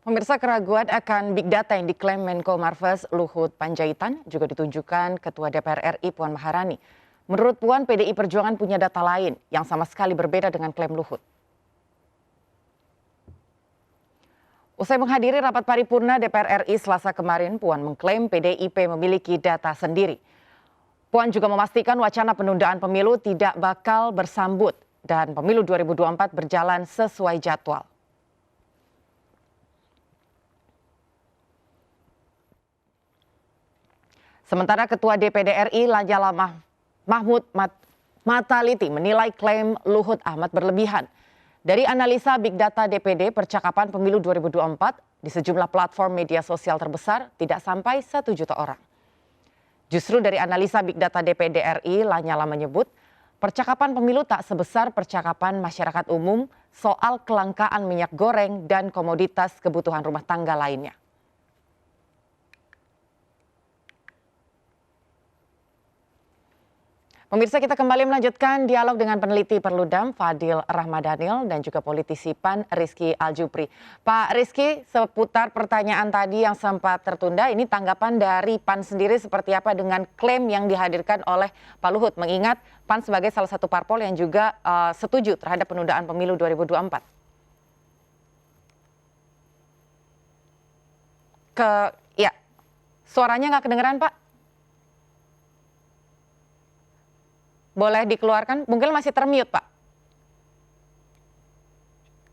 Pemirsa, keraguan akan Big Data yang diklaim Menko Marves Luhut Panjaitan juga ditunjukkan Ketua DPR RI Puan Maharani. Menurut Puan, PDI Perjuangan punya data lain yang sama sekali berbeda dengan klaim Luhut. Usai menghadiri rapat paripurna DPR RI Selasa kemarin, Puan mengklaim PDIP memiliki data sendiri. Puan juga memastikan wacana penundaan pemilu tidak bakal bersambut dan pemilu 2024 berjalan sesuai jadwal. Sementara Ketua DPD RI Lanyala Mahmud Mataliti menilai klaim Luhut amat berlebihan. Dari analisa Big Data DPD, percakapan pemilu 2024 di sejumlah platform media sosial terbesar tidak sampai 1 juta orang. Justru dari analisa Big Data DPD RI, Lanyala menyebut percakapan pemilu tak sebesar percakapan masyarakat umum soal kelangkaan minyak goreng dan komoditas kebutuhan rumah tangga lainnya. Pemirsa, kita kembali melanjutkan dialog dengan peneliti Perludem Fadil Rahmadanil dan juga politisi PAN Rizky Aljupri. Pak Rizky, seputar pertanyaan tadi yang sempat tertunda, ini tanggapan dari PAN sendiri seperti apa dengan klaim yang dihadirkan oleh Pak Luhut, mengingat PAN sebagai salah satu parpol yang juga setuju terhadap penundaan pemilu 2024? Ya, suaranya nggak kedengeran, Pak? Boleh dikeluarkan, mungkin masih termute, Pak.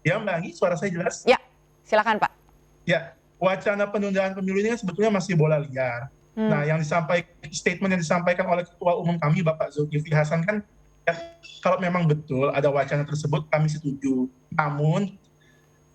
Ya, Mbak Anggi, suara saya jelas? Ya, silakan, Pak. Ya, wacana penundaan pemilu ini kan sebetulnya masih bola liar. Nah, statement yang disampaikan oleh Ketua Umum kami, Bapak Zulkifli Hasan kan, ya, kalau memang betul ada wacana tersebut, kami setuju. Namun,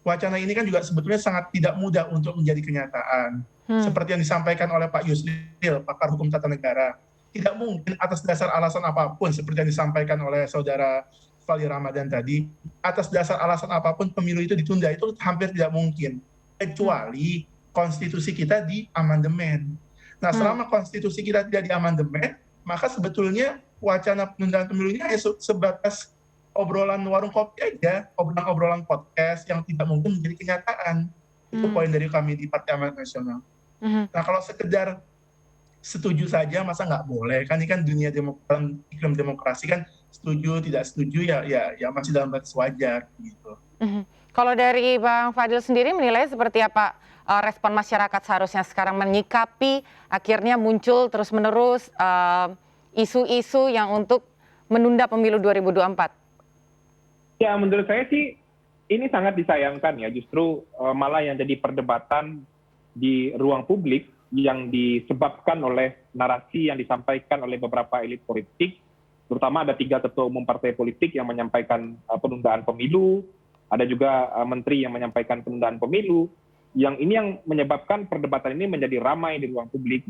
wacana ini kan juga sebetulnya sangat tidak mudah untuk menjadi kenyataan. Seperti yang disampaikan oleh Pak Yusril, pakar hukum tata negara. Tidak mungkin atas dasar alasan apapun, seperti yang disampaikan oleh saudara Fadil Ramadan tadi, atas dasar alasan apapun pemilu itu ditunda, itu hampir tidak mungkin. Kecuali konstitusi kita di amandemen. Nah, selama konstitusi kita tidak di amandemen, maka sebetulnya wacana penundaan pemilu ini hanya sebatas obrolan warung kopi aja, obrolan podcast yang tidak mungkin menjadi kenyataan. Itu poin dari kami di Partai Amanat Nasional. Nah, kalau sekedar setuju saja, masa nggak boleh? Kan ini kan dunia iklim demokrasi kan, setuju tidak setuju ya masih dalam batas wajar gitu. Kalau dari Bang Fadil sendiri menilai seperti apa respon masyarakat seharusnya sekarang menyikapi akhirnya muncul terus-menerus isu-isu yang untuk menunda pemilu 2024? Ya, menurut saya sih ini sangat disayangkan ya, justru malah yang jadi perdebatan di ruang publik yang disebabkan oleh narasi yang disampaikan oleh beberapa elit politik, terutama ada 3 ketua umum partai politik yang menyampaikan penundaan pemilu, ada juga menteri yang menyampaikan penundaan pemilu, yang menyebabkan perdebatan ini menjadi ramai di ruang publik.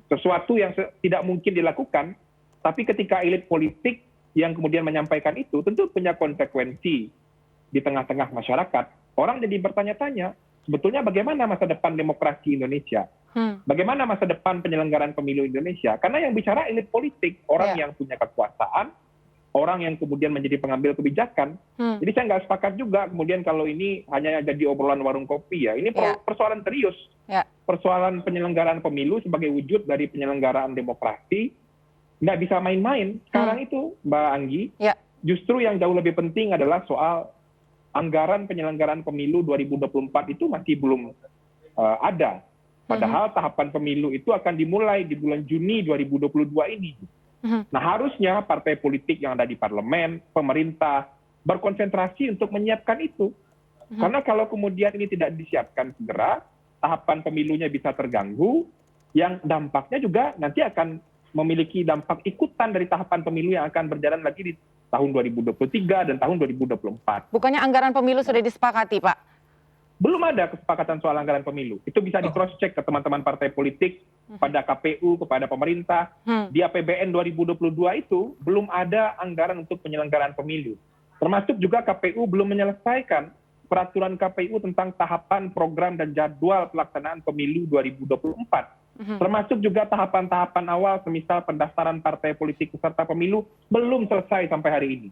Sesuatu yang tidak mungkin dilakukan, tapi ketika elit politik yang kemudian menyampaikan itu tentu punya konsekuensi di tengah-tengah masyarakat. Orang jadi bertanya-tanya, sebetulnya bagaimana masa depan demokrasi Indonesia? Bagaimana masa depan penyelenggaraan pemilu Indonesia? Karena yang bicara elit politik, orang yang punya kekuasaan, orang yang kemudian menjadi pengambil kebijakan. Jadi saya nggak sepakat juga kemudian kalau ini hanya jadi obrolan warung kopi ya. Ini persoalan serius. Persoalan penyelenggaraan pemilu sebagai wujud dari penyelenggaraan demokrasi. Nggak bisa main-main. Sekarang itu, Mbak Anggi, justru yang jauh lebih penting adalah soal anggaran penyelenggaraan pemilu 2024 itu masih belum ada. Padahal tahapan pemilu itu akan dimulai di bulan Juni 2022 ini. Nah, harusnya partai politik yang ada di parlemen, pemerintah, berkonsentrasi untuk menyiapkan itu. Karena kalau kemudian ini tidak disiapkan segera, tahapan pemilunya bisa terganggu, yang dampaknya juga nanti akan memiliki dampak ikutan dari tahapan pemilu yang akan berjalan lagi di tahun 2023 dan tahun 2024. Bukannya anggaran pemilu sudah disepakati, Pak? Belum ada kesepakatan soal anggaran pemilu. Itu bisa di-cross-check ke teman-teman partai politik, pada KPU, kepada pemerintah. Di APBN 2022 itu belum ada anggaran untuk penyelenggaraan pemilu. Termasuk juga KPU belum menyelesaikan peraturan KPU tentang tahapan, program, dan jadwal pelaksanaan pemilu 2024. Termasuk juga tahapan-tahapan awal, semisal pendaftaran partai politik peserta pemilu, belum selesai sampai hari ini.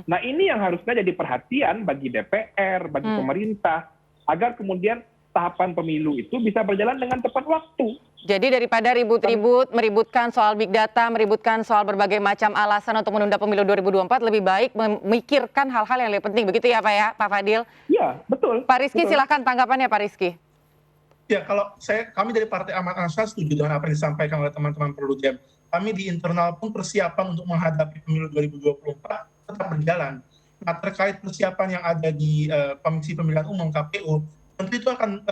Nah, ini yang harusnya jadi perhatian bagi DPR, bagi pemerintah, agar kemudian tahapan pemilu itu bisa berjalan dengan tepat waktu. Jadi daripada ribut-ribut, meributkan soal big data, meributkan soal berbagai macam alasan untuk menunda pemilu 2024, lebih baik memikirkan hal-hal yang lebih penting. Begitu ya Pak ya, Pak Fadil? Ya, betul. Pak Rizky, betul. silakan tanggapannya Pak Rizky. Ya, kalau kami dari Partai Amanat Nasional setuju dengan apa yang disampaikan oleh teman-teman Perludem. Kami di internal pun persiapan untuk menghadapi pemilu 2024 tetap berjalan. Nah, terkait persiapan yang ada di Komisi Pemilihan Umum KPU, tentu itu akan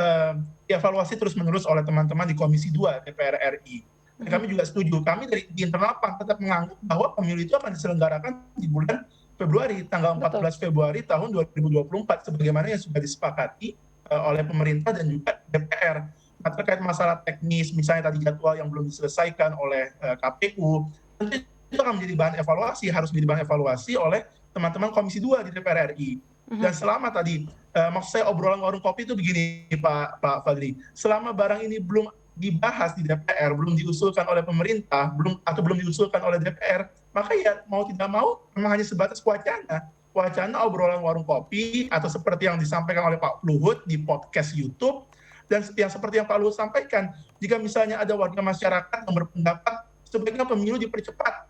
dievaluasi terus-menerus oleh teman-teman di Komisi 2 DPR RI. Dan kami juga setuju. Kami di internal PAN tetap menganggap bahwa pemilu itu akan diselenggarakan di bulan Februari, tanggal 14 Februari tahun 2024, sebagaimana yang sudah disepakati oleh pemerintah dan juga DPR. Nah, terkait masalah teknis, misalnya tadi jadwal yang belum diselesaikan oleh KPU, tentu itu akan menjadi bahan evaluasi, harus menjadi bahan evaluasi oleh teman-teman Komisi 2 di DPR RI. Dan selama tadi, maksud saya obrolan warung kopi itu begini Pak Fadli, selama barang ini belum dibahas di DPR, belum diusulkan oleh pemerintah, belum diusulkan oleh DPR, maka ya mau tidak mau memang hanya sebatas wacana obrolan warung kopi, atau seperti yang disampaikan oleh Pak Luhut di podcast YouTube, dan yang seperti yang Pak Luhut sampaikan, jika misalnya ada warga masyarakat yang berpendapat sebaiknya pemilu dipercepat,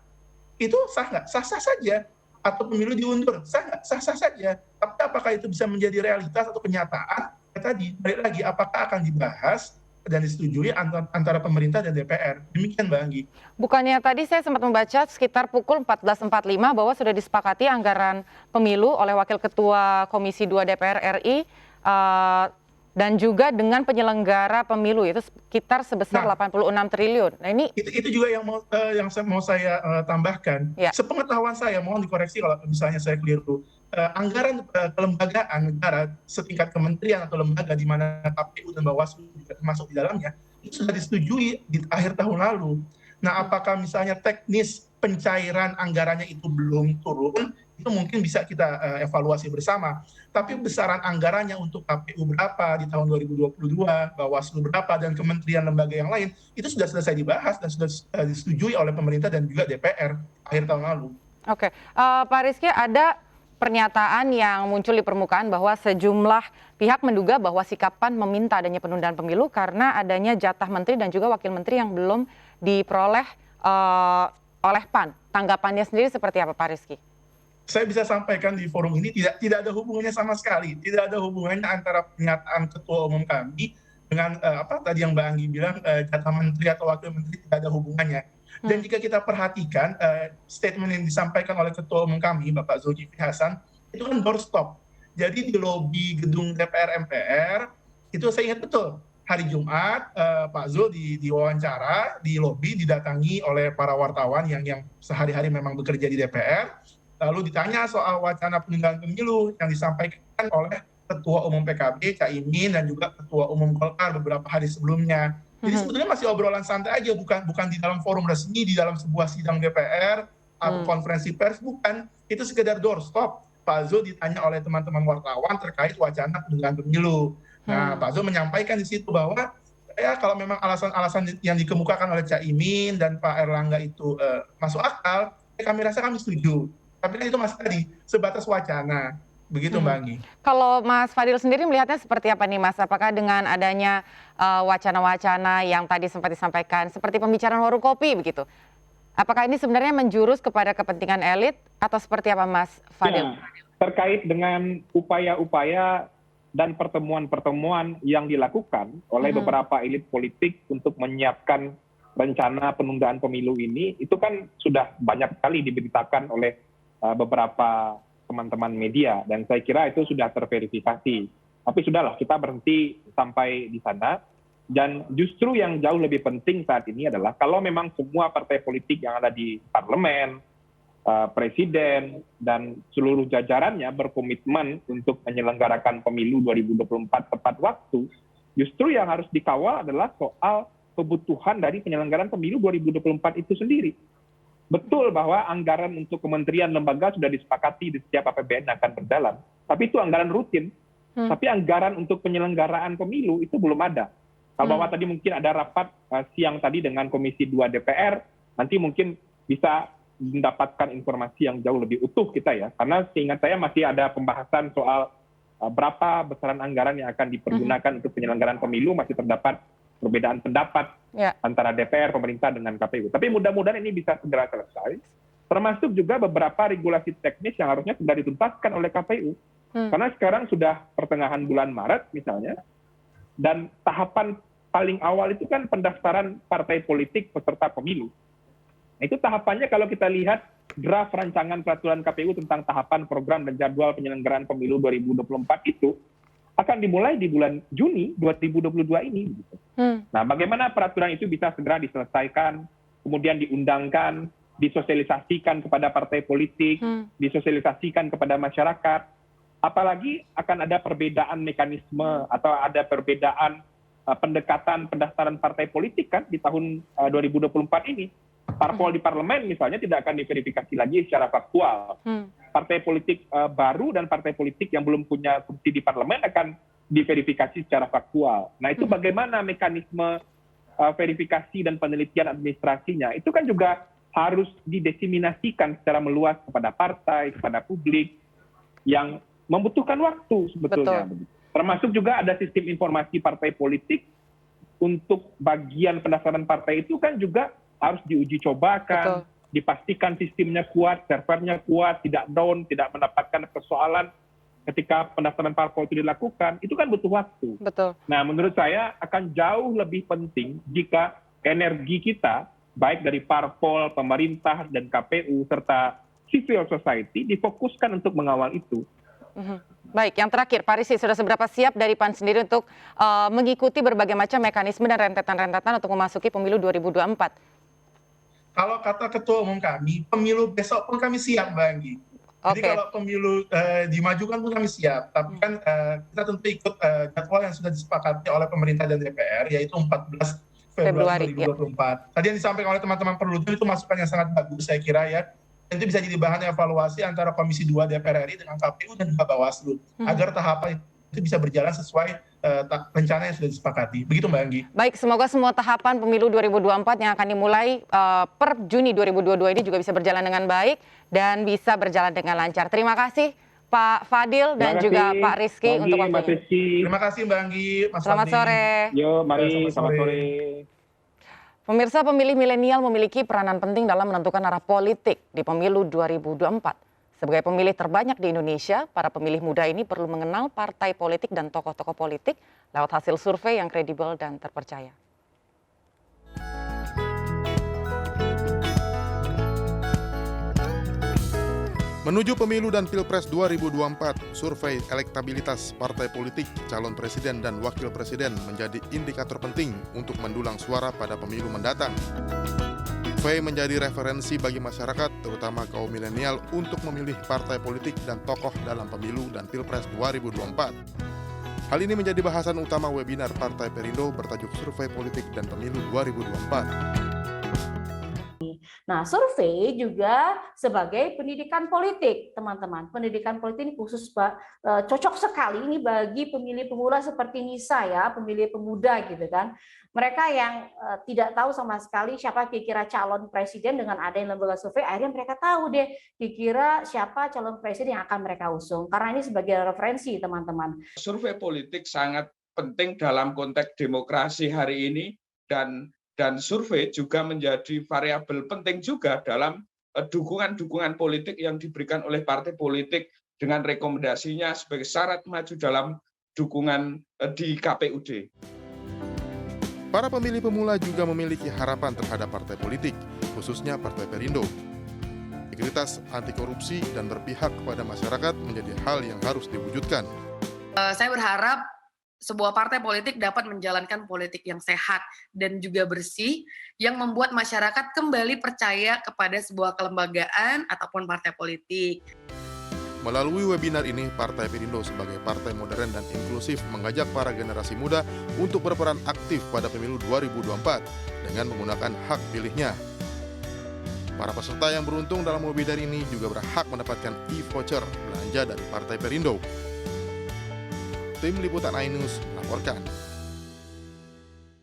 itu sah nggak? Sah-sah saja. Atau pemilu diundur, sah nggak? Sah-sah saja. Tapi apakah itu bisa menjadi realitas atau kenyataan? Tadi, balik lagi, apakah akan dibahas dan disetujui antara pemerintah dan DPR? Demikian Mbak Anggi. Bukannya tadi saya sempat membaca sekitar pukul 14.45 bahwa sudah disepakati anggaran pemilu oleh Wakil Ketua Komisi 2 DPR RI dan juga dengan penyelenggara pemilu itu sekitar sebesar 86 triliun. Nah ini itu juga yang mau saya tambahkan. Ya. Sepengetahuan saya, mohon dikoreksi kalau misalnya saya keliru. Anggaran kelembagaan negara setingkat kementerian atau lembaga di mana KPU dan Bawaslu juga termasuk di dalamnya, itu sudah disetujui di akhir tahun lalu. Nah, apakah misalnya teknis pencairan anggarannya itu belum turun, itu mungkin bisa kita evaluasi bersama. Tapi besaran anggarannya untuk KPU berapa di tahun 2022, Bawaslu berapa, dan kementerian lembaga yang lain, itu sudah selesai dibahas dan sudah disetujui oleh pemerintah dan juga DPR akhir tahun lalu. Oke, Pak Rizky, ada pernyataan yang muncul di permukaan bahwa sejumlah pihak menduga bahwa sikap PAN meminta adanya penundaan pemilu karena adanya jatah menteri dan juga wakil menteri yang belum diperoleh oleh PAN. Tanggapannya sendiri seperti apa Pak Rizky? Saya bisa sampaikan di forum ini tidak ada hubungannya sama sekali. Tidak ada hubungannya antara pernyataan Ketua Umum kami dengan apa tadi yang Mbak Anggi bilang jatah menteri atau wakil menteri, tidak ada hubungannya. Dan jika kita perhatikan statement yang disampaikan oleh Ketua Umum kami, Bapak Zulkifli Hasan, itu kan doorstop. Jadi di lobi gedung DPR MPR, itu saya ingat betul, hari Jumat Pak Zul diwawancara di lobi, didatangi oleh para wartawan yang sehari-hari memang bekerja di DPR, lalu ditanya soal wacana penundaan pemilu yang disampaikan oleh Ketua Umum PKB, Caimin, dan juga Ketua Umum Golkar beberapa hari sebelumnya. Jadi sebetulnya masih obrolan santai aja, bukan di dalam forum resmi, di dalam sebuah sidang DPR atau konferensi pers, bukan. Itu sekedar doorstop. Pak Zul ditanya oleh teman-teman wartawan terkait wacana penundaan pemilu. Nah, Pak Zul menyampaikan di situ bahwa ya kalau memang alasan-alasan yang dikemukakan oleh Caimin dan Pak Erlangga itu masuk akal, kami rasa kami setuju. Tapi kan itu masih tadi sebatas wacana. Begitu Mbak Anggi. Kalau Mas Fadil sendiri melihatnya seperti apa nih Mas? Apakah dengan adanya wacana-wacana yang tadi sempat disampaikan seperti pembicaraan warung kopi begitu? Apakah ini sebenarnya menjurus kepada kepentingan elit atau seperti apa Mas Fadil? Ya, terkait dengan upaya-upaya dan pertemuan-pertemuan yang dilakukan oleh beberapa elit politik untuk menyiapkan rencana penundaan pemilu ini, itu kan sudah banyak sekali diberitakan oleh beberapa teman-teman media, dan saya kira itu sudah terverifikasi. Tapi sudahlah, kita berhenti sampai di sana. Dan justru yang jauh lebih penting saat ini adalah kalau memang semua partai politik yang ada di parlemen, presiden, dan seluruh jajarannya berkomitmen untuk menyelenggarakan pemilu 2024 tepat waktu, justru yang harus dikawal adalah soal kebutuhan dari penyelenggaraan pemilu 2024 itu sendiri. Betul bahwa anggaran untuk kementerian lembaga sudah disepakati di setiap APBN akan berjalan, tapi itu anggaran rutin. Tapi anggaran untuk penyelenggaraan pemilu itu belum ada. Kalau Bapak tadi mungkin ada rapat siang tadi dengan Komisi 2 DPR, nanti mungkin bisa mendapatkan informasi yang jauh lebih utuh kita ya. Karena seingat saya masih ada pembahasan soal berapa besaran anggaran yang akan dipergunakan untuk penyelenggaraan pemilu, masih terdapat perbedaan pendapat antara DPR, pemerintah dengan KPU. Tapi mudah-mudahan ini bisa segera selesai. Termasuk juga beberapa regulasi teknis yang harusnya sudah dituntaskan oleh KPU. Karena sekarang sudah pertengahan bulan Maret misalnya, dan tahapan paling awal itu kan pendaftaran partai politik peserta pemilu. Nah, itu tahapannya kalau kita lihat draft rancangan peraturan KPU tentang tahapan program dan jadwal penyelenggaraan pemilu 2024 itu akan dimulai di bulan Juni 2022 ini. Gitu. Nah, bagaimana peraturan itu bisa segera diselesaikan, kemudian diundangkan, disosialisasikan kepada partai politik, disosialisasikan kepada masyarakat, apalagi akan ada perbedaan mekanisme atau ada perbedaan pendekatan pendaftaran partai politik kan di tahun 2024 ini. Parpol di parlemen misalnya tidak akan diverifikasi lagi secara faktual. Partai politik baru dan partai politik yang belum punya fungsi di parlemen akan diverifikasi secara faktual. Nah, itu bagaimana mekanisme verifikasi dan penelitian administrasinya, itu kan juga harus didesiminasikan secara meluas kepada partai, kepada publik, yang membutuhkan waktu sebetulnya. Betul. Termasuk juga ada sistem informasi partai politik untuk bagian pendaftaran partai itu kan juga harus diuji cobakan, dipastikan sistemnya kuat, servernya kuat, tidak down, tidak mendapatkan persoalan ketika pendaftaran parpol itu dilakukan. Itu kan butuh waktu. Betul. Nah, menurut saya akan jauh lebih penting jika energi kita, baik dari parpol, pemerintah, dan KPU, serta civil society, difokuskan untuk mengawal itu. Baik, yang terakhir, Pak Rizky, sudah seberapa siap dari PAN sendiri untuk mengikuti berbagai macam mekanisme dan rentetan-rentetan untuk memasuki pemilu 2024? Kalau kata Ketua Umum kami, pemilu besok pun kami siap, Mbak Anggi. Jadi kalau pemilu dimajukan pun kami siap. Tapi kan kita tentu ikut jadwal yang sudah disepakati oleh pemerintah dan DPR, yaitu 14 Februari 2024. Tadi yang disampaikan oleh teman-teman Perludem itu masukan yang sangat bagus, saya kira ya. Itu bisa jadi bahan evaluasi antara Komisi 2 DPR RI dengan KPU dan juga Bawaslu, agar tahapan itu bisa berjalan sesuai rencana yang sudah disepakati. Begitu, Mbak Anggi. Baik, semoga semua tahapan pemilu 2024 yang akan dimulai per Juni 2022 ini juga bisa berjalan dengan baik dan bisa berjalan dengan lancar. Terima kasih Pak Fadil dan juga Pak Rizky untuk waktunya. Terima kasih Mbak Anggi, Mas Selamat Fadli. sore. Yo, mari selamat sore. Pemirsa, pemilih milenial memiliki peranan penting dalam menentukan arah politik di pemilu 2024. Sebagai pemilih terbanyak di Indonesia, para pemilih muda ini perlu mengenal partai politik dan tokoh-tokoh politik lewat hasil survei yang kredibel dan terpercaya. Menuju pemilu dan Pilpres 2024, survei elektabilitas partai politik, calon presiden dan wakil presiden menjadi indikator penting untuk mendulang suara pada pemilu mendatang. Survei menjadi referensi bagi masyarakat, terutama kaum milenial, untuk memilih partai politik dan tokoh dalam pemilu dan Pilpres 2024. Hal ini menjadi bahasan utama webinar Partai Perindo bertajuk Survei Politik dan Pemilu 2024. Nah, survei juga sebagai pendidikan politik, teman-teman. Pendidikan politik ini khusus cocok sekali ini bagi pemilih pemula seperti Nisa ya, pemilih pemuda gitu kan. Mereka yang tidak tahu sama sekali siapa kira-kira calon presiden, dengan adanya lembaga survei, akhirnya mereka tahu deh kira-kira siapa calon presiden yang akan mereka usung. Karena ini sebagai referensi, teman-teman. Survei politik sangat penting dalam konteks demokrasi hari ini, dan survei juga menjadi variabel penting juga dalam dukungan-dukungan politik yang diberikan oleh partai politik dengan rekomendasinya sebagai syarat maju dalam dukungan di KPUD. Para pemilih pemula juga memiliki harapan terhadap partai politik, khususnya Partai Perindo. Integritas, anti korupsi, dan berpihak kepada masyarakat menjadi hal yang harus diwujudkan. Saya berharap sebuah partai politik dapat menjalankan politik yang sehat dan juga bersih, yang membuat masyarakat kembali percaya kepada sebuah kelembagaan ataupun partai politik. Melalui webinar ini, Partai Perindo sebagai partai modern dan inklusif mengajak para generasi muda untuk berperan aktif pada pemilu 2024 dengan menggunakan hak pilihnya. Para peserta yang beruntung dalam webinar ini juga berhak mendapatkan e-voucher belanja dari Partai Perindo. Tim Liputan iNews melaporkan.